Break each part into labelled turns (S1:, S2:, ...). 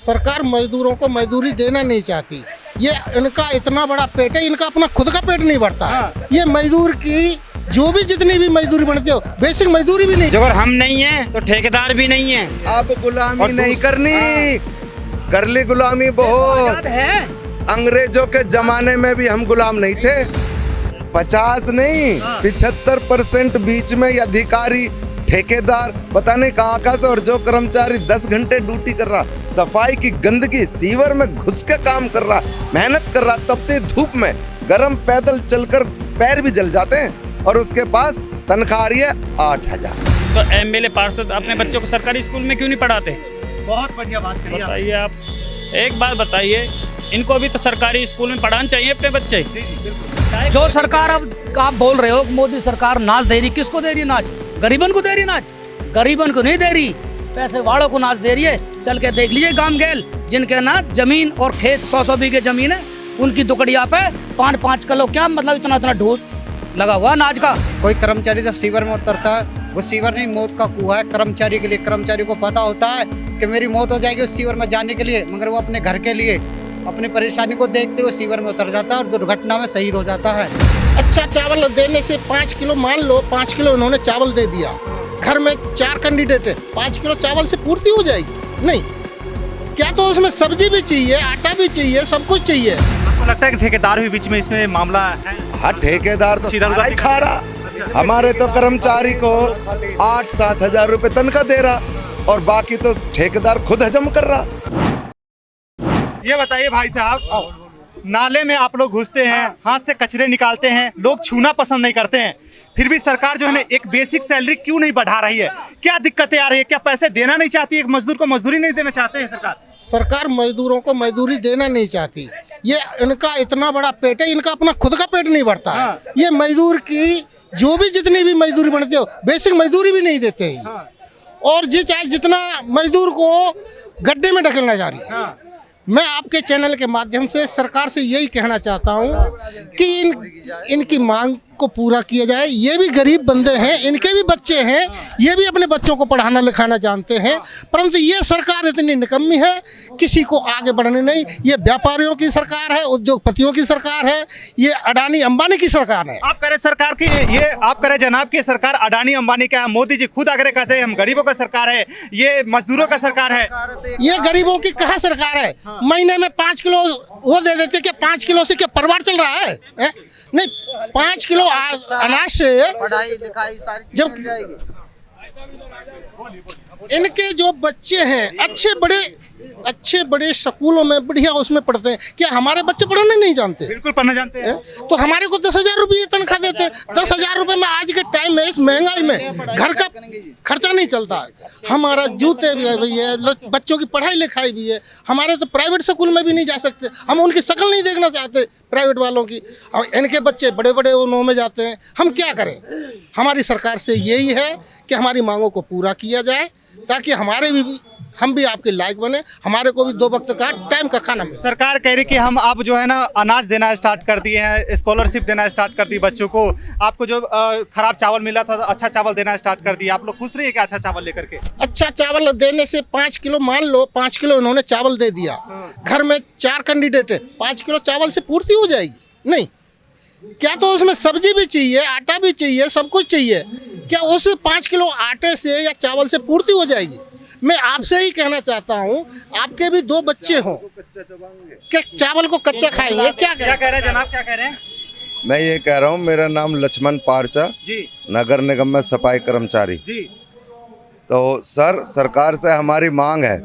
S1: सरकार मजदूरों को मजदूरी देना नहीं चाहती। ये इनका इतना बड़ा पेट है, इनका अपना खुद का पेट नहीं भरता है। ये मजदूर की जो भी जितनी भी मजदूरी बनती हो, बेसिक मजदूरी भी नहीं।
S2: अगर हम नहीं हैं तो ठेकेदार भी नहीं हैं।
S3: अब गुलामी नहीं करनी, कर ली गुलामी बहुत है। अंग्रेजों के जमाने में भी हम गुलाम नहीं थे। 50 नहीं 75% बीच में ये अधिकारी ठेकेदार पता नहीं कहाँ से, और जो कर्मचारी 10 घंटे ड्यूटी कर रहा, सफाई की गंदगी सीवर में घुस के काम कर रहा, मेहनत कर रहा, तपती धूप में गरम पैदल चलकर पैर भी जल जाते हैं, और उसके पास तनख्वाह आ रही है 8000।
S4: तो एमएलए पार्षद अपने बच्चों को सरकारी स्कूल में क्यों नहीं पढ़ाते?
S5: बहुत बढ़िया बात कही
S4: बताइए आप, एक बात बताइए, इनको भी तो सरकारी स्कूल में पढ़ाना चाहिए अपने बच्चे।
S6: जो सरकार अब आप बोल रहे हो मोदी सरकार नाच दे रही, किसको दे रही है नाच? गरीबन को दे रही नाच? गरीबन को नहीं दे रही, पैसे वालों को नाच दे रही है। चल के देख लीजिए गांव गेल, जिनके ना जमीन और खेत 100 बीघे जमीन है, उनकी दुकड़िया पे 5-5 किलो, क्या मतलब इतना ढोल लगा हुआ नाच का।
S7: कोई कर्मचारी जब सीवर में उतरता है, वो सीवर नहीं मौत का कुआं है कर्मचारी के लिए। कर्मचारी को पता होता है कि मेरी मौत हो जाएगी उस सीवर में जाने के लिए, मगर वो अपने घर के लिए अपनी परेशानी को देखते हुए सीवर में उतर जाता है और दुर्घटना में शहीद हो जाता है।
S1: अच्छा चावल देने से 5 किलो, मान लो 5 किलो इन्होंने चावल दे दिया, घर में 4 कैंडिडेट है, 5 किलो चावल से पूर्ति हो जाएगी? नहीं, क्या तो उसमें सब्जी भी चाहिए, आटा भी चाहिए, सब कुछ चाहिए।
S5: आपको लगता है कि ठेकेदार भी बीच में इसमें मामला है?
S3: हाँ, ठेकेदार तो सीधा ही खा रहा। हमारे तो कर्मचारी को 8-7 हजार रुपए तनख्वाह दे रहा, और बाकी तो ठेकेदार खुद हजम कर रहा।
S5: ये बताइए भाई साहब, नाले में आप लोग घुसते हैं, हाथ से कचरे निकालते हैं, लोग छूना पसंद नहीं करते हैं, फिर भी सरकार जो है ना एक बेसिक सैलरी क्यों नहीं बढ़ा रही है? क्या दिक्कतें आ रही है? क्या पैसे देना नहीं चाहती? एक मजदूर को मजदूरी नहीं देना चाहते हैं
S1: सरकार मजदूरों को मजदूरी देना नहीं चाहती। ये इनका इतना बड़ा पेट है, इनका अपना खुद का पेट नहीं भरता है। ये मजदूर की जो भी जितनी भी मजदूरी बनती हो, बेसिक मजदूरी भी नहीं देते हैं। और जी चाहे जितना मजदूर को गड्ढे में ढकेलना जा रही है। मैं आपके चैनल के माध्यम से सरकार से यही कहना चाहता हूं कि इनकी मांग को पूरा किया जाए। ये भी गरीब बंदे हैं, इनके भी बच्चे हैं, ये भी अपने बच्चों को पढ़ाना लिखाना जानते हैं, परंतु ये सरकार इतनी निकम्मी है, किसी को आगे बढ़ने नहीं। ये व्यापारियों की सरकार है, उद्योगपतियों की सरकार है, ये अडानी अंबानी की सरकार है।
S5: आप कह रहे सरकार की, ये आप कह रहे जनाब की सरकार अडानी अंबानी का है। मोदी जी खुद आगे कहते हैं हम गरीबों का सरकार है, ये मजदूरों का सरकार है।
S1: ये गरीबों की कहाँ सरकार है? महीने में 5 किलो वो दे देते, क्या 5 किलो से क्या परिवार चल रहा है? नहीं, 5 किलो अनाज से
S7: पढ़ाई लिखाई सारी चीजें मिल जाएगी।
S1: इनके जो बच्चे हैं अच्छे बड़े स्कूलों में बढ़िया उसमें पढ़ते हैं, क्या हमारे बच्चे पढ़ने नहीं जानते?
S5: बिल्कुल पढ़ना जानते हैं।
S1: तो हमारे को 10,000 रुपये तनख्वाह देते हैं। 10,000 रुपये में आज के टाइम में, इस महंगाई में घर का खर्चा नहीं चलता है। हमारा जूते भी है, बच्चों की पढ़ाई लिखाई भी है। हमारे तो प्राइवेट स्कूल में भी नहीं जा सकते, हम उनकी शक्ल नहीं देखना चाहते प्राइवेट वालों की। इनके बच्चे बड़े बड़े उन्हों में जाते हैं, हम क्या करें? हमारी सरकार से यही है कि हमारी मांगों को पूरा किया जाए, ताकि हम भी आपके लायक बने, हमारे को भी 2 वक्त का टाइम का खाना मिले।
S5: सरकार कह रही कि हम आप जो है ना अनाज देना स्टार्ट कर दिए हैं, स्कॉलरशिप देना स्टार्ट कर दी बच्चों को, आपको जो खराब चावल मिला था अच्छा चावल देना स्टार्ट कर दिया। आप लोग खुश रहिए क्या अच्छा चावल लेकर के?
S1: अच्छा चावल देने से 5 किलो, मान लो 5 किलो इन्होंने चावल दे दिया, घर में 4 कैंडिडेट है, 5 किलो चावल से पूर्ति हो जाएगी? नहीं, क्या तो उसमें सब्जी भी चाहिए, आटा भी चाहिए, सब कुछ चाहिए। क्या उस 5 किलो आटे से या चावल से पूर्ति हो जाएगी? मैं आपसे ही कहना चाहता हूँ, आपके भी 2 बच्चे हों, क्या चावल को कच्चा खाएंगे? क्या कह रहे हैं
S5: जनाब, क्या कह रहे हैं?
S3: मैं ये कह रहा हूँ, मेरा नाम लक्ष्मण पारचा
S5: जी,
S3: नगर निगम में सफाई कर्मचारी
S5: जी।
S3: तो सर, सरकार से हमारी मांग है,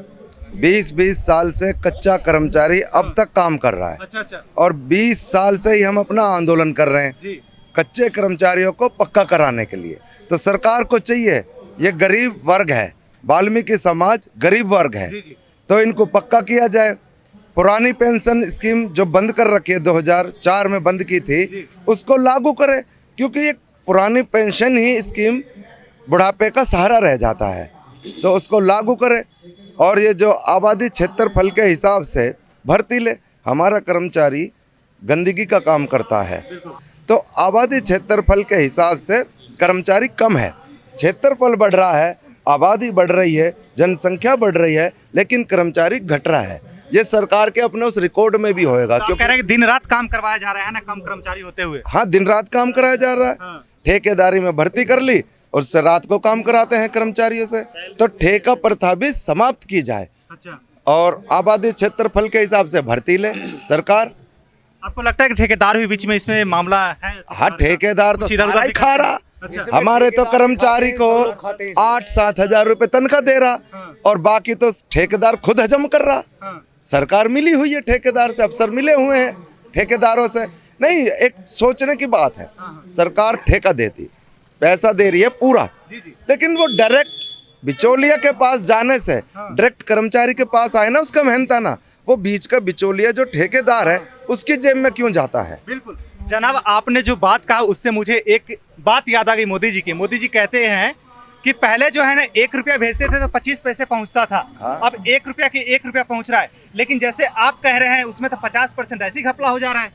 S3: 20-20 साल से कच्चा कर्मचारी अब तक काम कर रहा है।
S5: अच्छा। और
S3: 20 साल से ही हम अपना आंदोलन कर रहे हैं कच्चे कर्मचारियों को पक्का कराने के लिए। तो सरकार को चाहिए, ये गरीब वर्ग है, वाल्मीकि समाज गरीब वर्ग है, तो इनको पक्का किया जाए। पुरानी पेंशन स्कीम जो बंद कर रखी है, 2004 में बंद की थी, उसको लागू करे, क्योंकि ये पुरानी पेंशन ही स्कीम बुढ़ापे का सहारा रह जाता है, तो उसको लागू करे। और ये जो आबादी क्षेत्रफल के हिसाब से भर्ती ले, हमारा कर्मचारी गंदगी का काम करता है, तो आबादी क्षेत्रफल के हिसाब से कर्मचारी कम है। क्षेत्रफल बढ़ रहा है आबादी बढ़ रही है, जनसंख्या बढ़ रही है, लेकिन कर्मचारी घट रहा है। ये सरकार के अपने उस रिकॉर्ड में भी होएगा,
S5: तो आप कह रहे हैं कि दिन रात काम करवाया जा रहा है ना, कम कर्मचारी होते हुए।
S3: हाँ, दिन रात काम कराया जा रहा है।
S5: हाँ।
S3: ठेकेदारी में भर्ती कर ली और उससे रात को काम कराते हैं कर्मचारियों से। तो ठेका प्रथा भी समाप्त की जाए
S5: अच्छा,
S3: और आबादी क्षेत्रफल के हिसाब से भर्ती ले सरकार।
S5: आपको लगता है कि ठेकेदार भी बीच में इसमें मामला है?
S3: हाँ, ठेकेदार तो
S5: कुछ इधर उधर
S3: सारा ही खा रहा।
S5: अच्छा।
S3: हमारे तो कर्मचारी को 8-7 हजार रुपए तनख्वाह दे रहा और बाकी तो ठेकेदार खुद हजम कर रहा।
S5: हाँ।
S3: सरकार मिली हुई है ठेकेदार से, अफसर मिले हुए हैं ठेकेदारों से। नहीं, एक सोचने की बात है, सरकार ठेका देती, पैसा दे रही है पूरा, लेकिन वो डायरेक्ट बिचौलिया के पास जाने से डायरेक्ट कर्मचारी के पास आए ना, उसका मेहनताना, वो बीच का बिचौलिया जो ठेकेदार है उसकी जेब में क्यों जाता है।
S5: बिल्कुल जनाब, आपने जो बात कहा उससे मुझे एक बात याद आ गई मोदी जी की। मोदी जी कहते हैं कि पहले जो है ना 1 रुपया भेजते थे तो 25 पैसे पहुंचता था।
S3: हाँ।
S5: अब 1 रुपया के 1 रुपया पहुंच रहा है, लेकिन जैसे आप कह रहे हैं उसमें तो 50% ऐसी घपला हो जा रहा है।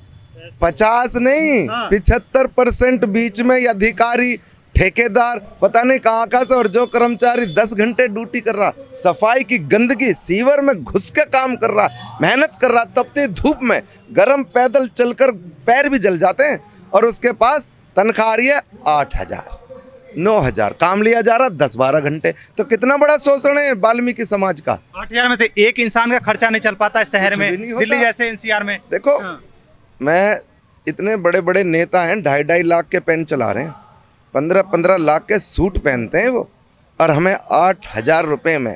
S3: 50 नहीं,
S5: हाँ।
S3: 75% बीच में ये अधिकारी ठेकेदार पता नहीं कहाँ से, और जो कर्मचारी 10 घंटे ड्यूटी कर रहा, सफाई की गंदगी सीवर में घुस के काम कर रहा, मेहनत कर रहा, तपती धूप में गरम पैदल चलकर पैर भी जल जाते हैं, और उसके पास तनख्वाह आ रही है 8,000 9,000, काम लिया जा रहा 10-12 घंटे। तो कितना बड़ा शोषण है वाल्मीकि समाज का।
S5: 8,000 में से एक इंसान का खर्चा नहीं चल पाता है शहर
S3: कुछ
S5: में,
S3: भी नहीं होता।
S5: दिल्ली जैसे एनसीआर में।
S3: देखो,
S5: हाँ।
S3: मैं इतने बड़े बड़े नेता हैं, 2.5 लाख के पेन चला रहे हैं, 15-15 लाख के सूट पहनते हैं वो, और हमें 8,000 रुपये में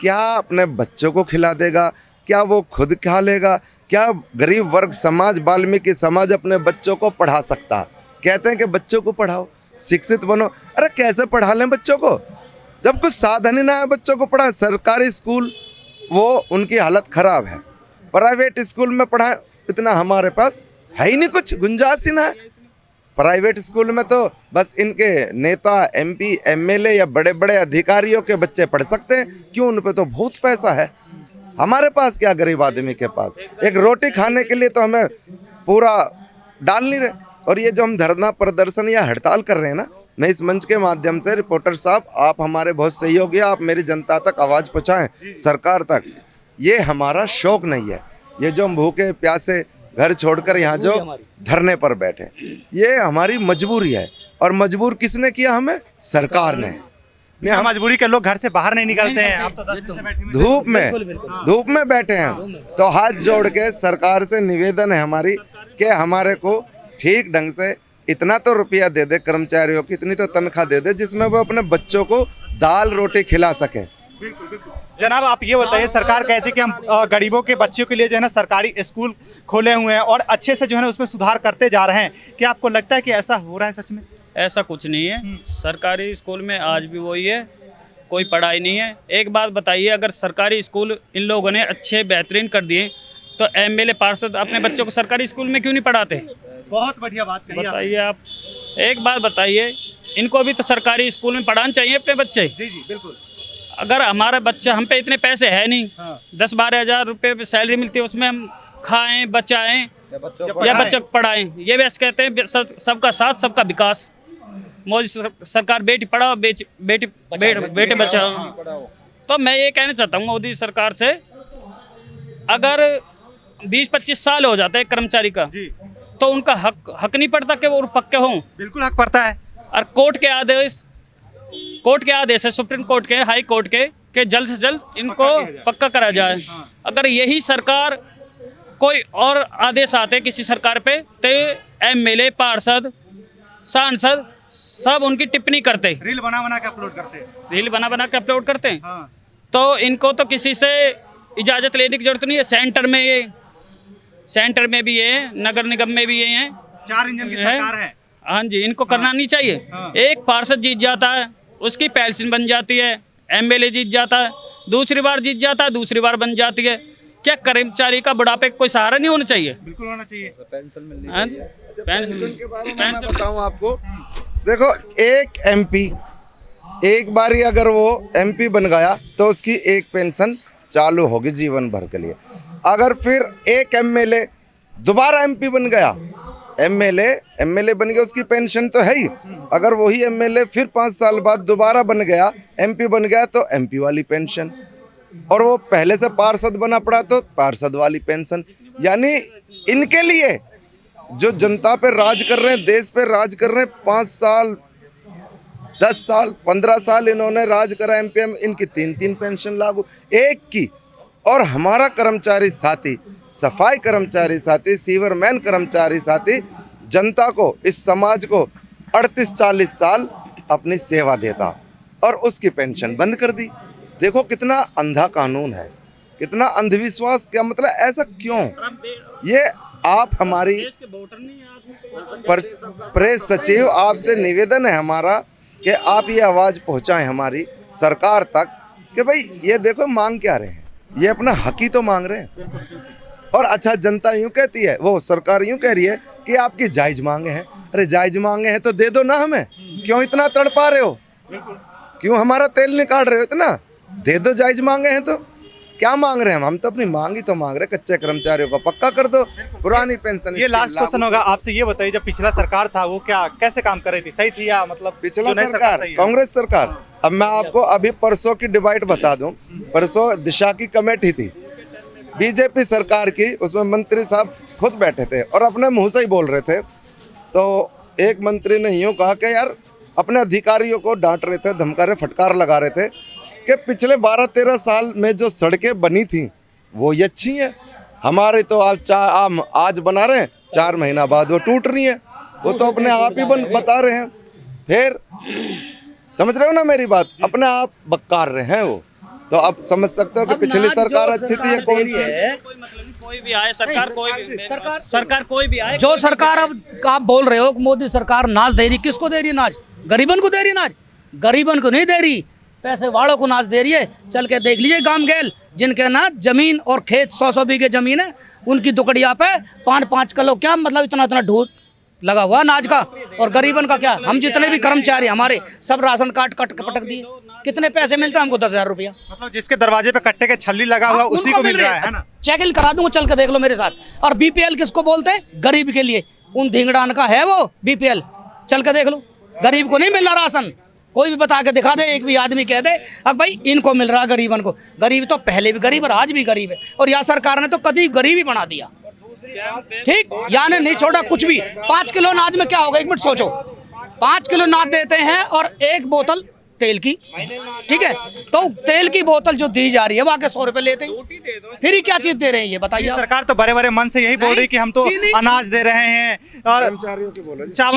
S3: क्या अपने बच्चों को खिला देगा, क्या वो खुद खा लेगा, क्या गरीब वर्ग समाज वाल्मीकि समाज अपने बच्चों को पढ़ा सकता। कहते हैं कि बच्चों को पढ़ाओ, शिक्षित बनो। अरे कैसे पढ़ा लें बच्चों को जब कुछ साधन ही ना है बच्चों को पढ़ाएं। सरकारी स्कूल वो उनकी हालत खराब है, प्राइवेट स्कूल में पढ़ाएं, इतना हमारे पास है ही नहीं, कुछ गुंजाइश ही ना है। प्राइवेट स्कूल में तो बस इनके नेता, MP, MLA या बड़े बड़े अधिकारियों के बच्चे पढ़ सकते हैं। क्यों? उन पे तो बहुत पैसा है। हमारे पास क्या, गरीब आदमी के पास एक रोटी खाने के लिए तो हमें पूरा डाल नहीं रहे। और ये जो हम धरना प्रदर्शन या हड़ताल कर रहे हैं ना, मैं इस मंच के माध्यम से, रिपोर्टर साहब आप हमारे बहुत सहयोगी, आप मेरी जनता तक आवाज़ पहुँचाएं, सरकार तक। ये हमारा शौक नहीं है, ये जो हम भूखे प्यासे घर छोड़कर यहाँ जो धरने पर बैठे, ये हमारी मजबूरी है। और मजबूर किसने किया? हमें, सरकार ने।
S5: बिना मजबूरी के लोग घर से बाहर नहीं निकलते हैं। आप तो 10 दिन से बैठे हुए हैं।
S3: धूप में बैठे हैं। तो हाथ जोड़ के सरकार से निवेदन है हमारी कि हमारे को ठीक ढंग से इतना तो रुपया दे दे, कर्मचारियों की इतनी तो तनख्वाह दे दे जिसमें वो अपने बच्चों को दाल रोटी खिला सके।
S5: जनाब, आप ये बताइए, सरकार कहती है कि हम गरीबों के बच्चों के लिए जो है ना सरकारी स्कूल खोले हुए हैं और अच्छे से जो है ना उसमें सुधार करते जा रहे हैं। क्या आपको लगता है कि ऐसा हो रहा है सच में?
S4: ऐसा कुछ नहीं है। सरकारी स्कूल में आज भी वही है, कोई पढ़ाई नहीं है। एक बात बताइए, अगर सरकारी स्कूल इन लोगों ने अच्छे बेहतरीन कर दिए तो MLA पार्षद अपने बच्चों को सरकारी स्कूल में क्यों नहीं पढ़ाते?
S5: बहुत बढ़िया बात कही
S4: बताइए आप। एक बात बताइए, इनको भी तो सरकारी स्कूल में पढ़ाना चाहिए अपने बच्चे।
S5: जी जी बिल्कुल।
S4: अगर हमारा बच्चा, हम पे इतने पैसे है नहीं,
S5: हाँ।
S4: 10-12 हज़ार रुपये सैलरी मिलती है, उसमें हम खाएं, बचाएं या बच्चों को पढ़ाएं। ये बस कहते हैं सबका साथ सबका विकास। मोदी सरकार बेटी पढ़ाओ, बेटे बचाओ। तो मैं ये कहना चाहता हूँ मोदी सरकार से, अगर 20-25 साल हो जाते हैं कर्मचारी का
S5: जी,
S4: तो उनका हक नहीं पड़ता कि वो पक्के हों।
S5: बिल्कुल हक पड़ता है।
S4: और कोर्ट के आदेश है, सुप्रीम कोर्ट के, हाई कोर्ट के जल्द से जल्द इनको पक्का करा जाए। अगर यही सरकार कोई और आदेश आते किसी सरकार पे, तो MLA पार्षद सांसद सब उनकी टिप्पणी करते,
S5: रील बना बना के अपलोड करते हैं।
S4: रील बना के अपलोड करते हैं।
S5: हाँ।
S4: तो इनको तो किसी से इजाज़त लेने की जरूरत नहीं है। सेंटर में भी ये, नगर निगम में भी ये हैं,
S5: 4 इंजन की सरकार है।
S4: हाँ जी, इनको करना नहीं चाहिए।
S5: हाँ।
S4: एक पार्षद जीत जाता है, उसकी पेंशन बन जाती है। MLA जीत जाता है, दूसरी बार जीत जाता है, दूसरी बार बन जाती है। क्या कर्मचारी का बुढ़ापे कोई सहारा नहीं होना चाहिए?
S5: बिल्कुल होना चाहिए।
S4: हाँ जी,
S3: पेंशन के बारे में मैं बताऊं आपको, देखो, एक MP एक बारी अगर वो MP बन गया तो उसकी एक पेंशन चालू होगी जीवन भर के लिए। अगर फिर एक MLA दोबारा MP बन गया एमएलए बन गया, उसकी पेंशन तो है ही। अगर वही एमएलए फिर 5 साल बाद दोबारा बन गया, एमपी बन गया, तो एमपी वाली पेंशन, और वो पहले से पार्षद बना पड़ा तो पार्षद वाली पेंशन। यानी इनके लिए जो जनता पे राज कर रहे हैं, देश पे राज कर रहे हैं, 5 साल 10 साल 15 साल इन्होंने राज करा एमपीएम, इनकी 3-3 पेंशन लागू एक की। और हमारा कर्मचारी साथी, सफाई कर्मचारी साथी, सीवरमैन कर्मचारी साथी जनता को, इस समाज को 38-40 साल अपनी सेवा देता और उसकी पेंशन बंद कर दी। देखो कितना अंधा कानून है, कितना अंधविश्वास। क्या मतलब, ऐसा क्यों? ये आप हमारी प्रेस सचिव, आपसे निवेदन है हमारा कि आप ये आवाज़ पहुंचाएं हमारी सरकार तक कि भाई ये देखो मांग क्या रहे हैं, ये अपना हक ही तो मांग रहे हैं। और अच्छा, जनता यूँ कहती है, वो सरकार यूँ कह रही है कि आपकी जायज़ मांगे हैं। अरे जायज़ मांगे हैं तो दे दो ना हमें, क्यों इतना तड़पा रहे हो, क्यों हमारा तेल निकाल रहे हो इतना? दे दो, जायज़ मांगे हैं तो। क्या मांग रहे हैं हम तो अपनी मांग ही तो मांग रहे हैं, कच्चे कर्मचारियों को पक्का कर दो, पुरानी पेंशन।
S5: ये लास्ट क्वेश्चन होगा आपसे, ये बताइए जब पिछला सरकार था वो क्या कैसे काम कर रही थी, सही थी या मतलब
S3: पिछला
S5: जो नई
S3: सरकार
S5: सही है?
S3: कांग्रेस सरकार। अब मैं आपको अभी परसों की डिबेट बता दूं, परसों दिशा की कमेटी थी बीजेपी सरकार की, उसमें मंत्री साहब खुद बैठे थे और अपने मुंह से ही बोल रहे थे। तो एक मंत्री ने यूँ कहा कि यार, अपने अधिकारियों को डांट रहे थे, धमका रहे, फटकार लगा रहे थे कि पिछले 12-13 साल में जो सड़कें बनी थी वो ही अच्छी हैं, हमारे तो आप आज बना रहे हैं, 4 महीना बाद वो टूट रही हैं। वो तो अपने आप ही बता रहे हैं। फिर समझ रहे हो ना मेरी बात, अपने आप बक्कार रहे हैं वो। तो आप समझ सकते हो कि पिछली सरकार अच्छी थी या कौन सी?
S4: कोई मतलब नहीं, कोई भी आए सरकार, कोई भी सरकार कोई भी आए।
S6: जो सरकार अब आप बोल रहे हो कि मोदी सरकार नाज दे रही, किसको दे रही नाज? गरीबन को दे रही नाज? गरीबन को नहीं दे रही, पैसे वालों को नाज दे रही है। चल के देख लीजिए गांव गेल, जिनके ना जमीन और खेत 100-100 बीघे जमीन है, उनकी दुकड़िया पे 5-5 किलो, क्या मतलब इतना ढूंढ लगा हुआ नाज का। और गरीबन का क्या? हम जितने भी कर्मचारी हमारे सब राशन कार्ड कट के पटक दिए। कितने पैसे मिलते हैं हमको? 10,000 रुपया।
S5: मतलब जिसके दरवाजे पे कट्टे के छल्ली लगा हुआ उसी को मिल रहा है ना?
S6: चेक इन करा दूंगा, चल के देख लो मेरे साथ। और बीपीएल किसको बोलते हैं? गरीब के लिए। उन धिंगड़ान का है वो बीपीएल, चल के देख लो। गरीब को नहीं मिल रहा राशन, कोई भी बता के दिखा दे, एक भी आदमी कह दे अब भाई इनको मिल रहा, गरीबन को। गरीब तो पहले भी गरीब और आज भी गरीब है, और यह सरकार ने तो कभी गरीब ही बना दिया। ठीक, यानी नहीं छोड़ा कुछ भी। 5 किलो अनाज में क्या होगा, एक मिनट सोचो। 5 किलो अनाज देते हैं और 1 बोतल तेल की, ठीक है? तो तेल की बोतल जो दी जा रही है वो आके 100 रुपए लेते हैं। फिर ही क्या चीज दे रहे हैं ये बताइए?
S5: सरकार तो बड़े बड़े मन से यही बोल रही कि हम तो अनाज दे रहे हैं, चावल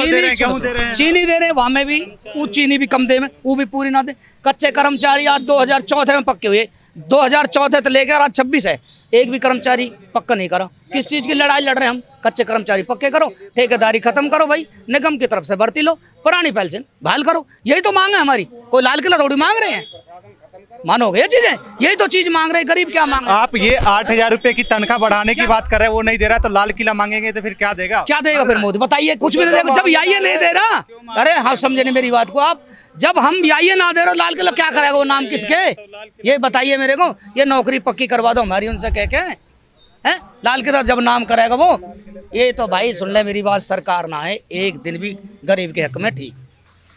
S5: दे रहे हैं, गेहूं दे रहे हैं,
S6: चीनी दे रहे हैं। वहां में भी वो चीनी भी कम दे में, वो भी पूरी ना दे। कच्चे कर्मचारी आज 2014 में पक्के हुए, 2014 से लेकर आज 26 है, एक भी कर्मचारी पक्का नहीं करा। किस चीज की लड़ाई लड़ रहे हैं हम? कच्चे कर्मचारी पक्के करो, ठेकेदारी खत्म करो भाई, निगम की तरफ से भर्ती लो, पुरानी पेंशन बहाल करो। यही तो मांग है हमारी, कोई लाल किला थोड़ी मांग रहे हैं। मानोगे ये चीजें? यही तो चीज मांग रहे हैं। गरीब क्या मांग रहे हैं?
S5: आप ये 8,000 रुपए की तनख्वाह बढ़ाने की बात कर रहे हैं, वो नहीं दे रहा तो लाल किला मांगेंगे तो फिर क्या देगा?
S6: क्या देगा फिर मोदी? बताइए, कुछ भी नहीं देगा। जब ये नहीं दे रहा, अरे हाँ समझे नहीं मेरी बात को आप। जब हम ये ना दे रहे, लाल किला क्या करेगा? वो नाम किसके? ये बताइए मेरे को। ये नौकरी पक्की करवा दो हमारी उनसे कह के, है? लाल किला जब नाम करेगा वो। ये तो भाई सुन ले मेरी बात, सरकार ना है एक दिन भी गरीब के हक में। ठीक,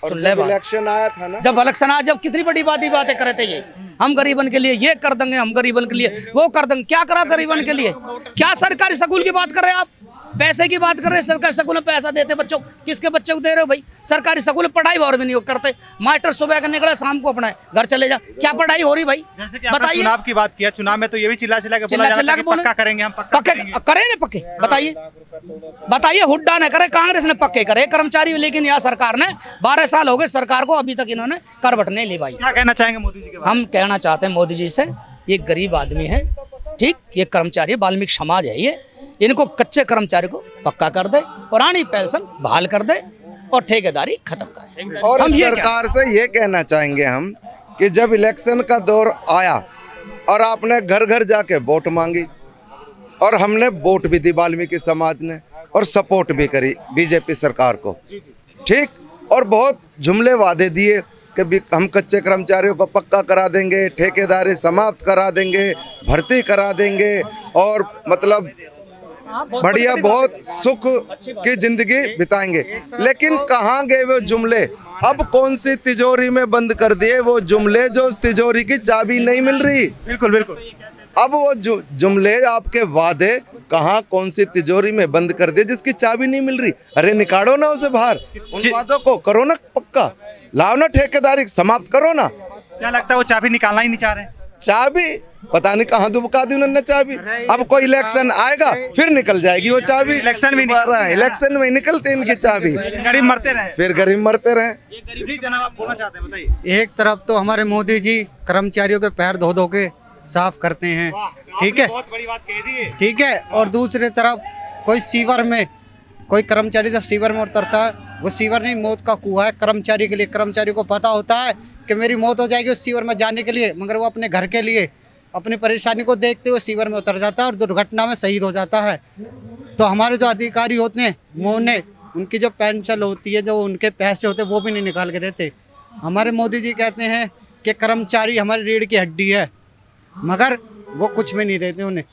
S6: सुन ले बात।
S3: इलेक्शन आया था ना,
S6: जब इलेक्शन आया, जब कितनी बड़ी बातें करे थे ये, हम गरीबन के लिए ये कर देंगे, हम गरीबन के लिए वो कर देंगे। क्या करा गरीबन के लिए? क्या सरकारी स्कूल की बात कर रहे हैं आप? पैसे की बात कर रहे हैं। सरकारी स्कूल में पैसा देते बच्चों, किसके बच्चे को दे रहे हो भाई? सरकारी स्कूल में पढ़ाई और भी नहीं करते। मास्टर सुबह का निकला, शाम को अपना घर चले जा। क्या पढ़ाई हो रही भाई?
S5: जैसे कि आपने चुनाव की बात किया, चुनाव में तो ये भी चिल्ला चिल्ला के पक्का करेंगे, हम पक्का
S6: करें ना पक्के? बताइए हुड्डा ने करे, कांग्रेस ने पक्के करे कर्मचारी, लेकिन यह सरकार ने 12 साल हो गए सरकार को, अभी तक इन्होंने करवट नहीं ली भाई।
S5: क्या कहना चाहेंगे मोदी जी के बारे में?
S6: हम कहना चाहते हैं मोदी जी से, ये गरीब आदमी है, ठीक, ये कर्मचारी वाल्मीकि समाज है, ये इनको कच्चे कर्मचारी को पक्का कर दे, पुरानी पेंशन बहाल कर दे और ठेकेदारी खत्म करे।
S3: और
S6: हम ये
S3: सरकार से ये कहना चाहेंगे हम कि जब इलेक्शन का दौर आया और आपने घर घर जाके वोट मांगी और हमने वोट भी दी वाल्मीकि समाज ने और सपोर्ट भी करी बीजेपी सरकार को, ठीक, और बहुत जुमले वादे दिए कि हम कच्चे कर्मचारियों को पक्का करा देंगे, ठेकेदारी समाप्त करा देंगे, भर्ती करा देंगे और मतलब बढ़िया बहुत सुख की जिंदगी बिताएंगे। लेकिन कहाँ गए वो जुमले? अब कौन सी तिजोरी में बंद कर दिए वो जुमले जो उस तिजोरी की चाबी नहीं मिल रही।
S5: बिल्कुल बिल्कुल।
S3: अब वो जुमले आपके वादे कहाँ कौन सी तिजोरी में बंद कर दिए जिसकी चाबी नहीं मिल रही? अरे निकालो ना उसे बाहर, उन वादों को करो ना पक्का, लाओ ना ठेकेदारी समाप्त करो ना।
S5: क्या लगता है वो चाबी निकालना ही नहीं चाह रहे?
S3: चाबी पता नहीं कहाँ दुबका दी उन्होंने चाबी। अब कोई इलेक्शन आएगा फिर निकल जाएगी वो चाबी।
S5: इलेक्शन में
S3: इलेक्शन में निकलते इनकी चाबी,
S5: गरीब मरते रहे।
S3: फिर गरीब मरते रहे।
S5: जी जनाब, आप बोलना चाहते हैं, बताइए।
S7: एक तरफ तो हमारे मोदी जी कर्मचारियों के पैर धो धो के साफ करते हैं, ठीक है,
S5: बहुत बड़ी बात कह दी है।
S7: ठीक है, और दूसरी तरफ कोई सीवर में कोई कर्मचारी जब सीवर में उतरता है, वो सीवर नहीं मौत का कुआं है कर्मचारी के लिए। कर्मचारी को पता होता है कि मेरी मौत हो जाएगी उस सीवर में जाने के लिए, मगर वो अपने घर के लिए अपनी परेशानी को देखते हुए सीवर में उतर जाता है और दुर्घटना में शहीद हो जाता है। तो हमारे जो अधिकारी होते हैं वो उन्हें उनकी जो पेंशन होती है, जो उनके पैसे होते हैं, वो भी नहीं निकाल के देते। हमारे मोदी जी कहते हैं कि कर्मचारी हमारी रीढ़ की हड्डी है, मगर वो कुछ भी नहीं देते उन्हें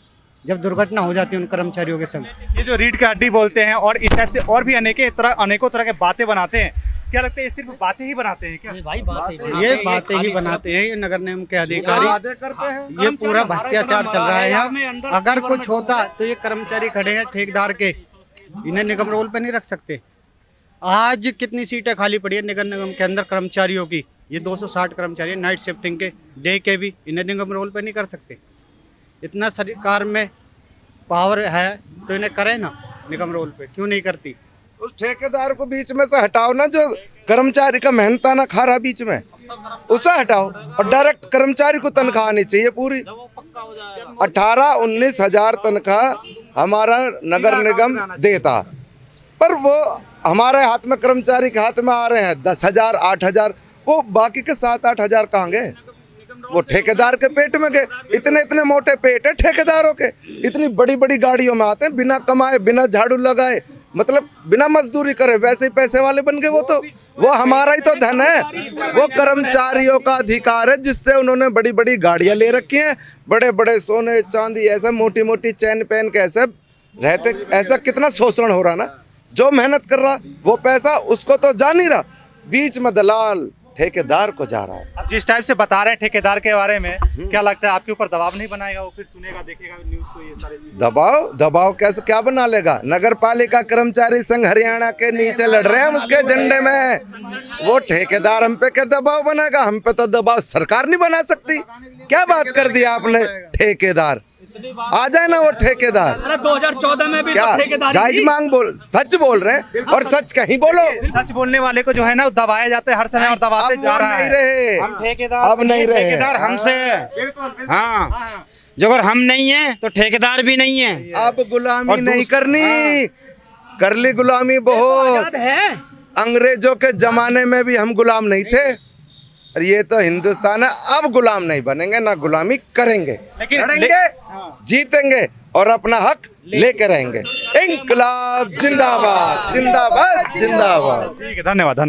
S7: जब दुर्घटना हो जाती है उन कर्मचारियों के संग।
S5: ये जो रीढ़ की हड्डी बोलते हैं और इस टाइप से और भी अनेकों तरह के बातें बनाते हैं। क्या लगता है ये सिर्फ बातें ही बनाते हैं क्या?
S7: ये बातें ही बनाते हैं ये नगर निगम के अधिकारी। ये पूरा भ्रष्टाचार चल रहा है यहाँ। अगर कुछ होता तो ये कर्मचारी खड़े हैं ठेकेदार के, इन्हें निगम रोल पे नहीं रख सकते। आज कितनी सीटें खाली पड़ी है नगर निगम के अंदर कर्मचारियों की? ये 260 कर्मचारी नाइट शिफ्टिंग के, डे के भी, इन्हें निगम रोल पे नहीं कर सकते। इतना सरकार में पावर है तो इन्हें करें ना निगम रोल पे, क्यों नहीं करती?
S3: उस ठेकेदार को बीच में से हटाओ ना, जो कर्मचारी का मेहनताना खा रहा बीच में, उसे हटाओ और डायरेक्ट कर्मचारी को तनख्वाह आनी चाहिए पूरी। 18-19 हजार तनख्वाह हमारा नगर निगम देता, पर वो हमारे हाथ में, कर्मचारी के हाथ में आ रहे हैं 10,000 8,000, वो बाकी के 7-8 हजार कहाँ गए? वो ठेकेदार के पेट में गए। इतने इतने मोटे पेट है ठेकेदारों के, इतनी बड़ी बड़ी गाड़ियों में आते हैं बिना कमाए, बिना झाड़ू लगाए, मतलब बिना मजदूरी करे, वैसे ही पैसे वाले बन गए। वो हमारा ही तो धन है, वो कर्मचारियों का अधिकार है जिससे उन्होंने बड़ी बड़ी गाड़ियां ले रखी हैं, बड़े बड़े सोने चांदी, ऐसा मोटी मोटी चैन पहन के ऐसे रहते। ऐसा कितना शोषण हो रहा ना, जो मेहनत कर रहा वो पैसा उसको तो जा नहीं रहा, बीच में दलाल ठेकेदार को जा रहा है।
S5: अब जिस टाइप से बता रहे हैं ठेकेदार के बारे में, क्या लगता है आपके ऊपर दबाव नहीं बनाएगा? वो फिर सुनेगा, देखेगा न्यूज़ को, ये सारी चीजें।
S3: दबाव कैसे, क्या बना लेगा? नगर पालिका कर्मचारी संघ हरियाणा के नीचे लड़ रहे हैं हम उसके झंडे में। वो ठेकेदार हम पे क्या दबाव बनाएगा? हम पे तो दबाव सरकार नहीं बना सकती। क्या बात कर दिया आपने? ठेकेदार आ जाए ना वो ठेकेदार।
S4: 2014 में भी
S3: क्या जायज मांग सच बोल रहे हैं, और सच कहीं बोलो।
S5: सच बोलने वाले को जो है ना दबाया जाता है हर समय, और दबाते जा रहा है।
S2: हम ठेकेदार,
S3: अब नहीं रहे,
S2: ठेकेदार हमसे है। हाँ, जो अगर हम नहीं है तो ठेकेदार भी नहीं है।
S3: अब गुलामी नहीं करनी, कर ली गुलामी बहुत। अंग्रेजों के जमाने में भी हम गुलाम नहीं थे, और ये तो हिंदुस्तान है। अब गुलाम नहीं बनेंगे, ना गुलामी करेंगे, लड़ेंगे, जीतेंगे और अपना हक लेके रहेंगे। इंकलाब जिंदाबाद, जिंदाबाद, जिंदाबाद।
S5: ठीक है, धन्यवाद।